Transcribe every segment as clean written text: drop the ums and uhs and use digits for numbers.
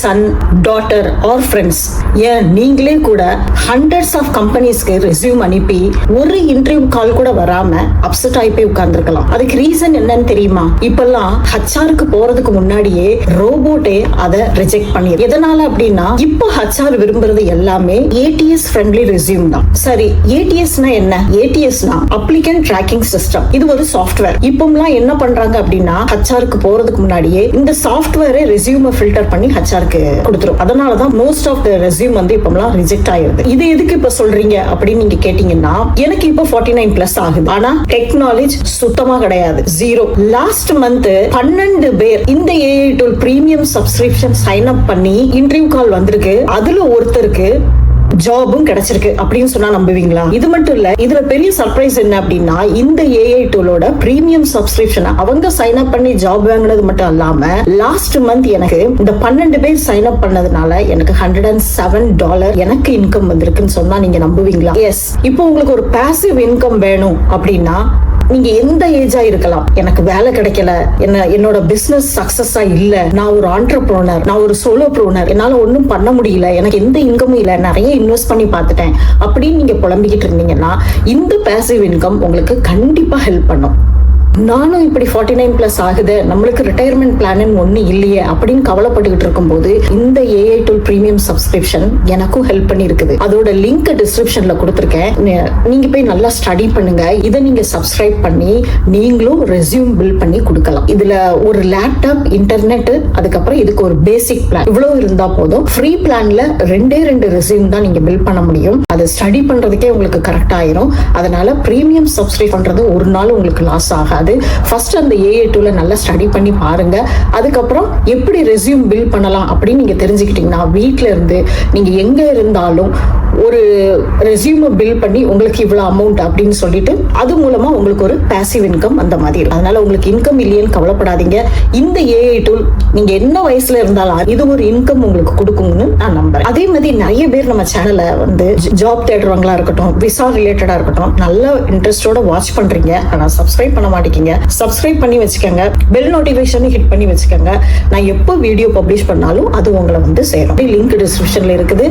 Sun, daughter are friends, ஏன் நீங்களே கூட ஹண்ட்ரட்ஸ் ஆஃப் கம்பெனிஸ்க்கு ரெஸ்யூம் அனுப்பி ஒரு இன்டர்வியூ கால் கூட வராம அப்செட் ஆகி போய் உட்கார்ந்துருக்கலாம். அதுக்கு ரீசன் என்னன்னு தெரியுமா? இப்பெல்லாம் ஹச்ஆருக்கு போறதுக்கு முன்னாடியே ரோபோட்டே அதை ரிஜெக்ட் பண்ணி. எதனால அப்படின்னா, இப்போ ஹச்ஆர் விரும்புறது எல்லாமே ஏடிஎஸ் ஃப்ரெண்ட்லி ரெஸ்யூம் தான். சரி, ஏடிஎஸ்னா என்ன? ஏடிஎஸ்னா அப்ளிகன்ட் ட்ராக்கிங் சிஸ்டம். இது ஒரு சாஃப்ட்வேர். இப்போலாம் என்ன பண்றாங்க அப்படின்னா, ஹச்ஆருக்கு போறதுக்கு முன்னாடியே இந்த சாஃப்ட்வேரை ரெஸ்யூமை ஃபில்டர் பண்ணி ஹச்ஆருக்கு கொடுத்துரும். அதனாலதான் மோஸ்ட் ஆஃப் த ரெஸ்யூம் வந்து இப்போலாம் ரிஜெக்ட் ஆயிருது. இது எதுக்கு இப்ப சொல்றீங்க அப்படின்னு நீங்க கேட்டீங்கன்னா, எனக்கு இப்போ 49+ ஆகுது. ஆனா டெக்னாலஜி சுத்தமா கிடையாது, ஜீரோ. லாஸ்ட் மந்த் 12 பேர் இந்த AI tool premium subscription sign up பண்ணி இன்டர்வியூ கால் வந்திருக்கு. அதுல ஒருத்தருக்கு ஜாபும் கிடைச்சிருக்கு அப்படின்னு சொன்னா நம்புவீங்களா? இது மட்டும் இல்ல, இதுல பெரிய சர்ப்ரைஸ் என்ன அப்படின்னா, இந்த ஏஐ டூலோட பிரீமியம் சப்ஸ்கிரிப்ஷன் அவங்க சைன் அப் பண்ணி ஜாப் வாங்கினது மட்டும் இல்லாம லாஸ்ட் மந்த் எனக்கு இந்த 12 பேர் சைன் அப் பண்ணதுனால எனக்கு $107 எனக்கு இன்கம் வந்திருக்குன்னு சொன்னா நீங்க நம்புவீங்களா? எஸ். இப்போ உங்களுக்கு ஒரு பாசிவ் இன்கம் வேணும் அப்படின்னா நீங்க எந்த ஏஜா இருக்கலாம். எனக்கு வேலை கிடைக்கல, என்னோட பிசினஸ் சக்சஸா இல்ல, நான் ஒரு ஆண்டர்பிரனர், நான் ஒரு சோலோப்ரனர், என்னால ஒன்னும் பண்ண முடியல, எனக்கு எந்த இன்கமும் இல்ல, நிறைய இன்வெஸ்ட் பண்ணி பார்த்துட்டேன் அப்படின்னு நீங்க புலம்பிக்கிட்டு இருந்தீங்கன்னா இந்த பாசிவ் இன்கம் உங்களுக்கு கண்டிப்பா ஹெல்ப் பண்ணும். நானும் இப்படி 49+ ஆகுது, நம்மளுக்கு ரிட்டையர்மெண்ட் பிளான் ஒண்ணு இல்லையே அப்படின்னு கவலைப்பட்டுக்கிட்டு இருக்கும்போது இந்த ஏஐ டூல் பிரீமியம் சப்ஸ்கிரிப்ஷன் எனக்கும் ஹெல்ப் பண்ணி இருக்குது. அதோட லிங்க் டிஸ்கிரிப்ஷன்ல கொடுத்துருக்கேன். நீங்க போய் நல்லா ஸ்டடி பண்ணுங்க. இதை நீங்க சப்ஸ்கிரைப் பண்ணி நீங்களும் ரெஸ்யூம் பில்ட் பண்ணி கொடுக்கலாம். இதுல ஒரு லேப்டாப், இன்டர்நெட், அதுக்கப்புறம் இதுக்கு ஒரு பேசிக் பிளான் இவ்வளவு இருந்தா போதும். ஃப்ரீ பிளான்ல 2 ரெஸ்யூம் தான் நீங்க பில்ட் பண்ண முடியும். அதை ஸ்டடி பண்றதுக்கே உங்களுக்கு கரெக்ட் ஆயிரும். அதனால பிரீமியம் சப்ஸ்கிரைப் பண்றது ஒரு நாள் உங்களுக்கு லாஸ் ஆகாது. ஃபர்ஸ்ட் அந்த ஏஐ டூல நல்லா ஸ்டடி பண்ணி பாருங்க. அதுக்கப்புறம் எப்படி ரெஸ்யூம் பில்ட் பண்ணலாம் அப்படின்னு நீங்க தெரிஞ்சுக்கிட்டீங்கன்னா வீட்ல இருந்து நீங்க எங்க இருந்தாலும் ஒரு ரெஸ்யூம் பில்ட் பண்ணி உங்களுக்கு இவ்வளவு அமௌண்ட் அப்படின்னு சொல்லிட்டு அது மூலமா உங்களுக்கு ஒரு பாசிவ் இன்கம் அந்த மாதிரி இருக்கும். அதனால உங்களுக்கு இன்கம் இல்லையேன்னு கவலைப்படாதீங்க. இந்த ஏஐ டூல் நீங்க என்ன வயசுல இருந்தாலும் இது ஒரு இன்கம் உங்களுக்கு கொடுக்கும்னு நான் நம்புறேன். அதே மாதிரி நிறைய பேர் நம்ம சேனலை வந்து ஜாப் தேடுறவங்களா இருக்கட்டும், விசா ரிலேட்டடா இருக்கட்டும், நல்ல இன்ட்ரெஸ்டோட வாட்ச் பண்றீங்க. ஆனா சப்ஸ்கிரைப் பண்ண மாட்டேங்க. சப்ஸ்கிரைப் பண்ணி வச்சுக்கோங்க, பெல் நோட்டிபிகேஷன் ஹிட் பண்ணி வச்சுக்கோங்க. நான் எப்போ வீடியோ பப்ளிஷ் பண்ணாலும் அது உங்களை வந்து சேரும். லிங்க் டிஸ்கிரிப்ஷன்ல இருக்குது,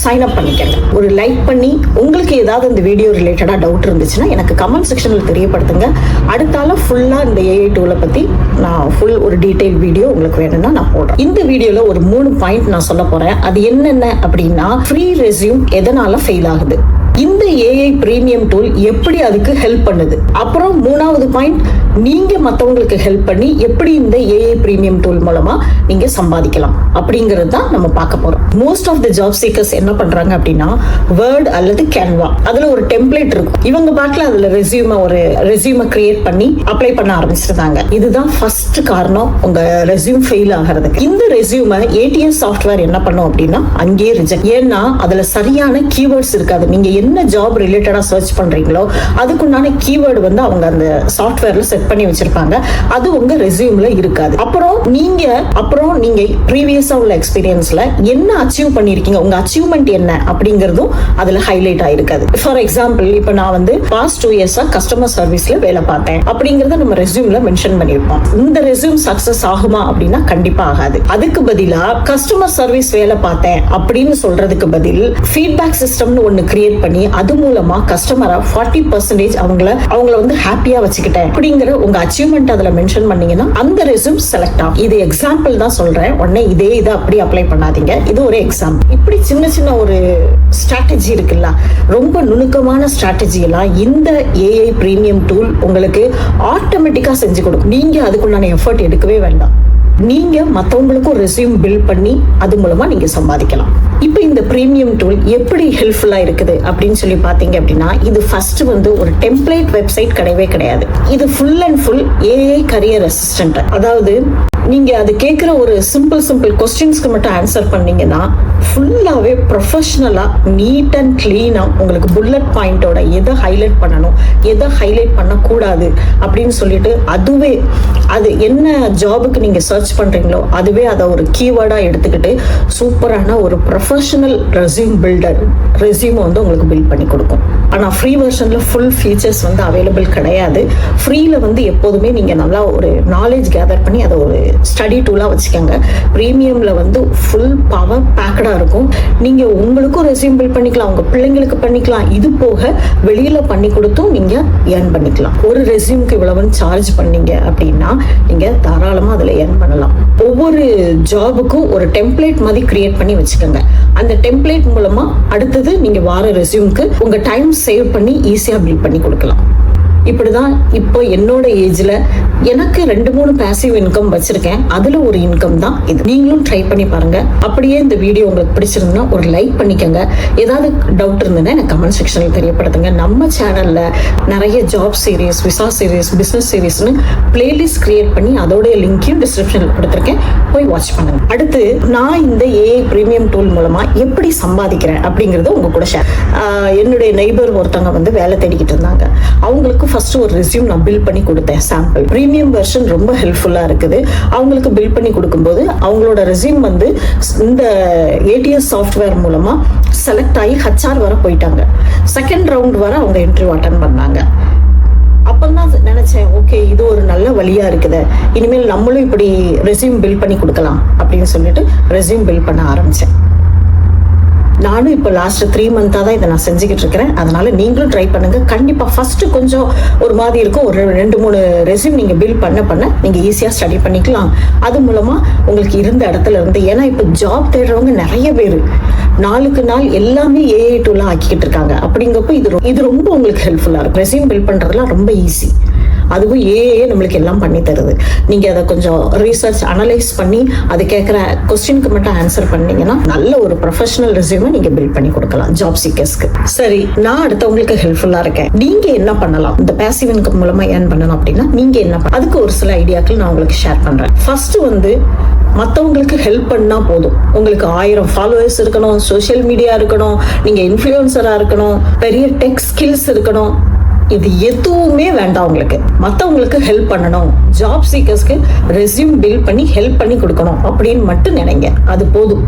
சைன் அப் பண்ணிக்கங்க. ஒரு லைக் பண்ணி உங்களுக்கு ஏதாவது இந்த வீடியோ ரிலேட்டடா டவுட் இருந்துச்சுன்னா எனக்கு கமெண்ட் செக்ஷன்ல தெரியப்படுத்துங்க. அடுத்தால ஃபுல்லா இந்த ஏஐ டூலை பத்தி நான் ஃபுல் ஒரு டீடைல் வீடியோ உங்களுக்கு வேணும்னா நான் போடுறேன். இந்த வீடியோல ஒரு 3 பாயிண்ட் நான் சொல்ல போறேன். அது என்னென்ன அப்படின்னா, ஃப்ரீ ரெஸ்யூம் எதனால ஃபெயில் ஆகுது, இந்த ஏஐ பிரீமியம் டூல் எப்படி அதுக்கு ஹெல்ப் பண்ணுது, அப்புறம் 3வது பாயிண்ட், நீங்க மத்தவங்களுக்கு ஹெல்ப் பண்ணி எப்படி இந்த ஏஐ பிரீமியம் டூல் மூலமா நீங்க சம்பாதிக்கலாம் அப்படிங்கிறது தான் நம்ம பார்க்க போறோம். Most of the job seekers என்ன பண்றாங்க அப்படின்னா, வேர்ட் அல்லது கேன்வா அதுல ஒரு டெம்ப்ளேட் இருக்கும். இவங்க பாட்டுல அதுல ரெஸ்யூமை கிரியேட் பண்ணி அப்ளை பண்ண ஆரம்பிச்சிருந்தாங்க. இதுதான் ஃபர்ஸ்ட் காரணம் உங்க ரெஸ்யூம் ஃபெயில் ஆகிறதுக்கு. இந்த ரெஸ்யூமை ஏடிஎஸ் சாஃப்ட்வேர் என்ன பண்ணும் அப்படின்னா அங்கேயே ரிஜெக்ட். ஏன்னா அதுல சரியான கீவேர்ட்ஸ் இருக்காது. நீங்க என்ன ஜாப் ரிலேட்டடா சர்ச் பண்றீங்களோ அதுக்குண்டான கீவேர்டு வந்து அவங்க அந்த சாஃப்ட்வேர்ல செட் பண்ணி வச்சிருப்பாங்க. அது உங்க ரெஸ்யூம்ல இருக்காது. அப்புறம் நீங்க ப்ரீவியஸா உள்ள எக்ஸ்பீரியன்ஸ்ல என்ன அச்சீவ் பண்ணிருக்கீங்க, உங்க அச்சீவ்மெண்ட் என்ன அப்படிங்கறதும் அதுல ஹைலைட் ஆயிருக்காது. ஃபார் எக்ஸாம்பிள், இப்ப நான் வந்து பாஸ்ட் 2 இயர்ஸா கஸ்டமர் சர்வீஸ்ல வேலை பார்த்தேன் அப்படிங்கறத நம்ம ரெஸ்யூம்ல மென்ஷன் பண்ணிருப்போம். இந்த ரெஸ்யூம் சக்சஸ் ஆகுமா அப்படின்னா கண்டிப்பா ஆகாது. அதுக்கு பதிலா கஸ்டமர் சர்வீஸ் வேலை பார்த்தேன் அப்படின்னு சொல்றதுக்கு பதில் ஃபீட்பேக் சிஸ்டம்னு ஒன்னு கிரியேட் பண்ணி அது மூலமா கஸ்டமரை 40% அவங்கள வந்து ஹாப்பியா வச்சுக்கிட்டேன் அப்படிங்கிற உங்க அச்சீவ்மெண்ட் அதுல மென்ஷன் பண்ணீங்கன்னா அந்த ரெஸ்யூம் செலக்ட் ஆகும். இது எக்ஸாம்பிள் தான் சொல்றேன், உடனே இதை அப்படி அப்ளை பண்ணாதீங்க. இது ஒரு எக்ஸாம்பிள். இப்படி சின்ன ஒரு ஸ்ட்ராட்டஜி இருக்குல்ல, ரொம்ப நுணுக்கமான ஸ்ட்ராட்டஜி எல்லாம் இந்த ஏஐ பிரீமியம் டூல் உங்களுக்கு ஆட்டோமேட்டிக்கா செஞ்சு கொடுக்கும். நீங்க அதுக்குள்ளான எஃபர்ட் எடுக்கவே வேண்டாம். நீங்க மத்தவங்களுக்கும் ரெஸ்யூம் பில்ட் பண்ணி அது மூலமா நீங்க சம்பாதிக்கலாம். இப்போ இந்த பிரீமியம் டூல் எப்படி ஹெல்ப்ஃபுல்லா இருக்குது அப்படின்னு சொல்லி பாத்தீங்க அப்படின்னா, இது ஃபர்ஸ்ட் வந்து ஒரு டெம்ப்ளேட் வெப்சைட் கிடையவே கிடையாது. இது full and full AI career assistant. அதாவது நீங்க அது கேட்கிற ஒரு சிம்பிள் கொஸ்டின்ஸ்க்கு மட்டும் ஆன்சர் பண்ணீங்கன்னா ஃபுல்லாவே ப்ரொஃபஷனலா நீட் அண்ட் கிளீனா உங்களுக்கு புல்லட் பாயிண்டோட எதை ஹைலைட் பண்ணணும், எதை ஹைலைட் பண்ணக்கூடாது அப்படின்னு சொல்லிட்டு அதுவே அது என்ன ஜாபுக்கு நீங்க சர்ச் பண்றீங்களோ அதுவே அதை ஒரு கீவேர்டா எடுத்துக்கிட்டு சூப்பரான ஒரு ப்ரொஃபஷனல் ரெஸ்யூம் பில்டர் ரெஸ்யூம் வந்து உங்களுக்கு பில்ட் பண்ணி கொடுக்கும். ஆனால் ஃப்ரீ வெர்ஷனில் ஃபுல் ஃபீச்சர்ஸ் வந்து அவைலபிள் கிடையாது. ஃப்ரீயில் வந்து எப்போதுமே நீங்கள் நல்லா ஒரு நாலேஜ் கேதர் பண்ணி அதை ஒரு ஸ்டடி டூலாக வச்சுக்கோங்க. ப்ரீமியமில் வந்து ஃபுல் பவர் பேக்கடாக இருக்கும். நீங்கள் உங்களுக்கும் ரெஸ்யூம் பில்ட் பண்ணிக்கலாம், உங்கள் பிள்ளைங்களுக்கு பண்ணிக்கலாம். இது போக வெளியில் பண்ணி கொடுத்தும் நீங்கள் ஏர்ன் பண்ணிக்கலாம். ஒரு ரெஸ்யூமுக்கு இவ்வளவுன்னு சார்ஜ் பண்ணீங்க அப்படின்னா நீங்கள் தாராளமாக அதில் ஏர்ன் பண்ணலாம். ஒவ்வொரு ஜாபுக்கும் ஒரு டெம்ப்ளேட் மாதிரி கிரியேட் பண்ணி வச்சுக்கோங்க. அந்த டெம்ப்ளேட் மூலமா அடுத்தது நீங்க வார ரெஸ்யூம்க்கு உங்க டைம் சேவ் பண்ணி ஈஸியா பில்ட் பண்ணி கொடுக்கலாம். இப்படிதான் இப்போ என்னோட ஏஜ்ல எனக்கு 2-3 பேசிவ் இன்கம் வச்சிருக்கேன். அதுல ஒரு இன்கம் தான் இது. நீங்களும் ட்ரை பண்ணி பாருங்க. அப்படியே இந்த வீடியோ உங்களுக்கு பிடிச்சிருந்தா ஒரு லைக் பண்ணிக்கோங்க. ஏதாவது டவுட் இருந்ததுன்னா எனக்கு கமெண்ட் செக்ஷன்ல தெரியப்படுத்துங்க. நம்ம சேனல்ல நிறைய job series, visa series, business சீரீஸ்னு பிளேலிஸ்ட் கிரியேட் பண்ணி அதோடைய லிங்கையும் டிஸ்கிரிப்ஷன்ல கொடுத்துருக்கேன், போய் வாட்ச் பண்ணுங்க. அடுத்து நான் இந்த ஏஐ பிரீமியம் டூல் மூலமா எப்படி சம்பாதிக்கிறேன் அப்படிங்கறத உங்க கூட ஷேர். என்னுடைய நெய்பர் ஒருத்தவங்க வந்து வேலை தேடிக்கிட்டு இருந்தாங்க. அவங்களுக்கு ஃபர்ஸ்ட் ஒரு ரெஸ்யூம் நான் பில்ட் பண்ணி கொடுத்தேன். சாம்பிள் பிரீமியம் வெர்ஷன் ரொம்ப ஹெல்ப்ஃபுல்லா இருக்குது. அவங்களுக்கு பில்ட் பண்ணி கொடுக்கும்போது அவங்களோட ரெஸ்யூம் வந்து இந்த ஏடிஎஸ் சாஃப்ட்வேர் மூலமா செலக்ட் ஆகி HR வர போயிட்டாங்க. செகண்ட் ரவுண்ட் வர அவங்க இன்டர்வியூ அட்டெண்ட் பண்ணாங்க. அப்பதான் நினைச்சேன், ஓகே இது ஒரு நல்ல வழியா இருக்குது, இனிமேல் நம்மளும் இப்படி ரெஸ்யூம் பில்ட் பண்ணி கொடுக்கலாம் அப்படின்னு சொல்லிட்டு ரெஸ்யூம் பில்ட் பண்ண ஆரம்பிச்சேன். நானும் இப்போ லாஸ்ட் 3 மந்தாக தான் இதை நான் செஞ்சுக்கிட்டு இருக்கிறேன். அதனால நீங்களும் ட்ரை பண்ணுங்க. கண்டிப்பாக ஃபர்ஸ்ட் கொஞ்சம் ஒரு மாதிரி இருக்கும். ஒரு 2-3 ரெஸ்யூம் நீங்கள் பில்ட் பண்ண நீங்கள் ஈஸியாக ஸ்டடி பண்ணிக்கலாம். அது மூலமாக உங்களுக்கு இருந்த இடத்துல இருந்து, ஏன்னா இப்போ ஜாப் தேடுறவங்க நிறைய பேர் நாளுக்கு நாள் எல்லாமே ஏஐ டூலாக ஆக்கிக்கிட்டு இருக்காங்க. அப்படிங்கப்போ இது ரொம்ப உங்களுக்கு ஹெல்ப்ஃபுல்லாக இருக்கும். ரெஸ்யூம் பில்ட் பண்ணுறதுலாம் ரொம்ப ஈஸி. அதுவும் ஏஏ நம்மளுக்கு எல்லாம் பண்ணி தருது. நீங்க அதை கொஞ்சம் ரீசர்ச் அனலைஸ் பண்ணி அது கேட்குற கொஸ்டினுக்கு மட்டும் ஆன்சர் பண்ணீங்கன்னா நல்ல ஒரு ப்ரொஃபஷனல் ரெஸ்யூமை நீங்க பில்ட் பண்ணி கொடுக்கலாம் ஜாப் சீக்கர்ஸ்க்கு. சரி, நான் அடுத்தவங்களுக்கு ஹெல்ப்ஃபுல்லா இருக்கேன். நீங்க என்ன பண்ணலாம் இந்த பேசிவ் இன்கம் மூலமா ஏர்ன் பண்ணணும் அப்படின்னா நீங்க என்ன அதுக்கு ஒரு சில ஐடியாக்கள் நான் உங்களுக்கு ஷேர் பண்றேன். ஃபர்ஸ்ட் வந்து மற்றவங்களுக்கு ஹெல்ப் பண்ணா போதும். உங்களுக்கு 1000 ஃபாலோவர்ஸ் இருக்கணும், சோஷியல் மீடியா இருக்கணும், நீங்க இன்ஃப்ளூயன்சரா இருக்கணும், பெரிய டெக் ஸ்கில்ஸ் இருக்கணும், இது எதுவுமே வேண்டாம். உங்களுக்கு மற்றவங்களுக்கு ஹெல்ப் பண்ணணும், ஜாப் சீக்கர்ஸ்க்கு ரெஸ்யூம் பில்ட் பண்ணி ஹெல்ப் பண்ணி கொடுக்கணும் அப்படின்னு மட்டும் நினைங்க, அது போதும்.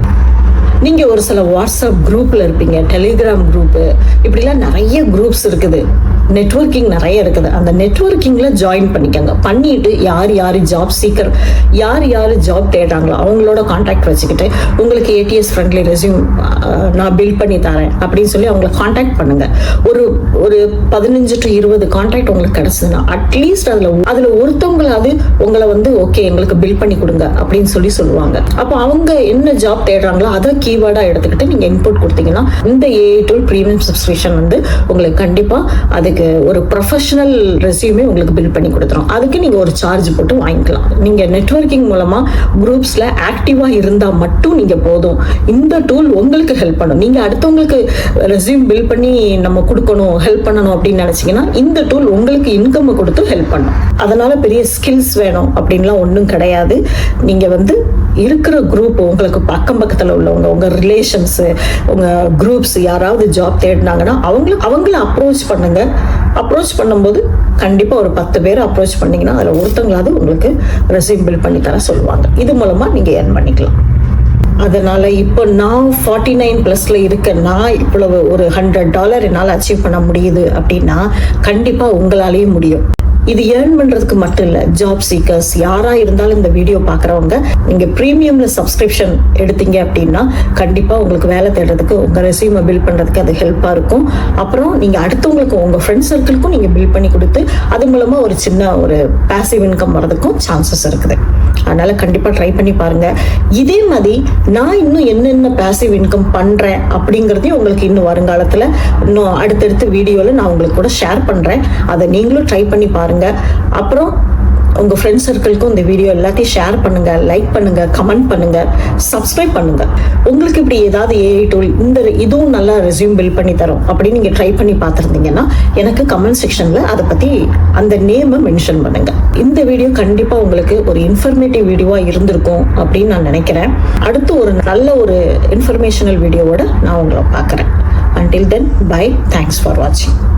நீங்க ஒரு சில வாட்ஸ்அப் குரூப்ல இருப்பீங்க, டெலிகிராம் குரூப், இப்படிலாம் நிறைய குரூப்ஸ் இருக்குது, நெட்வொர்க்கிங் நிறைய இருக்குது. அந்த நெட்வொர்க்கிங்ல ஜாயின் பண்ணிக்கோங்க. பண்ணிட்டு யார் ஜாப் சீக்கர், யார் ஜாப் தேடுறாங்களோ அவங்களோட கான்டாக்ட் வச்சுக்கிட்டு உங்களுக்கு ஏடிஎஸ் ஃப்ரெண்ட்லி ரெஸ்யூம் நான் பில்ட் பண்ணி தரேன் அப்படின்னு சொல்லி அவங்களை கான்டாக்ட் பண்ணுங்க. ஒரு 15 to 20 கான்டாக்ட் உங்களுக்கு கிடைச்சதுன்னா அட்லீஸ்ட் அதுல ஒருத்தவங்களாவது உங்களை வந்து ஓகே எங்களுக்கு பில்ட் பண்ணி கொடுங்க அப்படின்னு சொல்லுவாங்க. அப்போ அவங்க என்ன ஜாப் தேடுறாங்களோ அதை கீவேர்டா எடுத்துக்கிட்டு நீங்க இன்புட் கொடுத்தீங்கன்னா இந்த ஏஐ டூல் பிரீமியம் சப்ஸ்கிரிப்ஷன் வந்து உங்களுக்கு கண்டிப்பா அதுக்கு ஒரு ப்ரொஃபஷனல் ரெஸ்யூமே உங்களுக்கு பில்ட் பண்ணி கொடுத்துரும். அதுக்கு நீங்க ஒரு சார்ஜ் போட்டு வாங்கிக்கலாம். நீங்க நெட்வொர்க்கிங் மூலமா குரூப்ஸ்ல ஆக்டிவா இருந்தா மட்டும் நீங்க போதும். இந்த டூல் உங்களுக்கு ஹெல்ப் பண்ணும். நீங்க அடுத்தவங்களுக்கு ரெஸ்யூம் பில்ட் பண்ணி நம்ம கொடுக்கணும், ஹெல்ப் பண்ணணும் அப்படின்னு நினைச்சீங்கன்னா இந்த டூல் உங்களுக்கு இன்கம் கொடுத்து ஹெல்ப் பண்ணும். அதனால பெரிய ஸ்கில்ஸ் வேணும் அப்படின்லாம் ஒன்றும் கிடையாது. நீங்க வந்து இருக்கிற குரூப், உங்களுக்கு பக்கத்துல உள்ளவங்க, உங்க ரிலேஷன்ஸ், உங்க குரூப்ஸ் யாராவது ஜாப் தேடினாங்கன்னா அவங்கள அப்ரோச் பண்ணுங்க. அப்ரோச் பண்ணும்போது கண்டிப்பா ஒரு 10 பேர் அப்ரோச் பண்ணீங்கன்னா அதுல ஒருத்தங்களாவது உங்களுக்கு ரெஸ்யூம் பில்ட் பண்ணி தர சொல்லுவாங்க. இது மூலமா நீங்க ஏர்ன் பண்ணிக்கலாம். அதனால இப்போ நான் 49+ இருக்க, நான் இவ்வளவு ஒரு $100 என்னால் அச்சீவ் பண்ண முடியுது அப்படின்னா கண்டிப்பா உங்களாலேயும் முடியும். இது ஏர்ன் பண்றதுக்கு மட்டும் இல்ல, ஜாப் சீக்கர்ஸ் யாரா இருந்தாலும் இந்த வீடியோ பாக்குறவங்க நீங்க பிரீமியம்ல சப்ஸ்கிரிப்ஷன் எடுத்தீங்க அப்படின்னா கண்டிப்பா உங்களுக்கு வேலை தேடுறதுக்கு, உங்க ரெஸ்யூமை பில்ட் பண்றதுக்கு அது ஹெல்ப்பா இருக்கும். அப்புறம் நீங்க அடுத்தவங்களுக்கு, உங்க ஃப்ரெண்ட்ஸ் சர்க்கிளுக்கும் நீங்க பில்ட் பண்ணி கொடுத்து அது மூலமா ஒரு சின்ன ஒரு பேசிவ் இன்கம் வரதுக்கும் சான்சஸ் இருக்குது. அதனால கண்டிப்பா ட்ரை பண்ணி பாருங்க. இதே மாதிரி நான் இன்னும் என்னென்ன பேசிவ் இன்கம் பண்றேன் அப்படிங்கறதையும் உங்களுக்கு இன்னும் வருங்காலத்துல இன்னும் அடுத்தடுத்த வீடியோல நான் உங்களுக்கு கூட ஷேர் பண்றேன். அதை நீங்களும் ட்ரை பண்ணி பாருங்க. அப்புறம் உங்க ஃப்ரெண்ட்ஸ் சர்க்கிளுக்கும் இந்த வீடியோ எல்லாத்தையும் ஷேர் பண்ணுங்க, லைக் பண்ணுங்க, கமெண்ட் பண்ணுங்க, சப்ஸ்கிரைப் பண்ணுங்க. உங்களுக்கு இப்படி ஏதாவது ஏஐ டூல் இதுவும் நல்லா ரெஸ்யூம் பில்ட் பண்ணி தரும் அப்படின்னு நீங்க ட்ரை பண்ணி பார்த்துருந்தீங்கன்னா எனக்கு கமெண்ட் செக்ஷன்ல அதை பத்தி அந்த நேமை மென்ஷன் பண்ணுங்க. இந்த வீடியோ கண்டிப்பா உங்களுக்கு ஒரு இன்ஃபர்மேட்டிவ் வீடியோவா இருந்திருக்கும் அப்படின்னு நான் நினைக்கிறேன். அடுத்து ஒரு நல்ல ஒரு இன்ஃபர்மேஷனல் வீடியோவோட நான் உங்களை பார்க்குறேன். Until then, bye. Thanks for watching.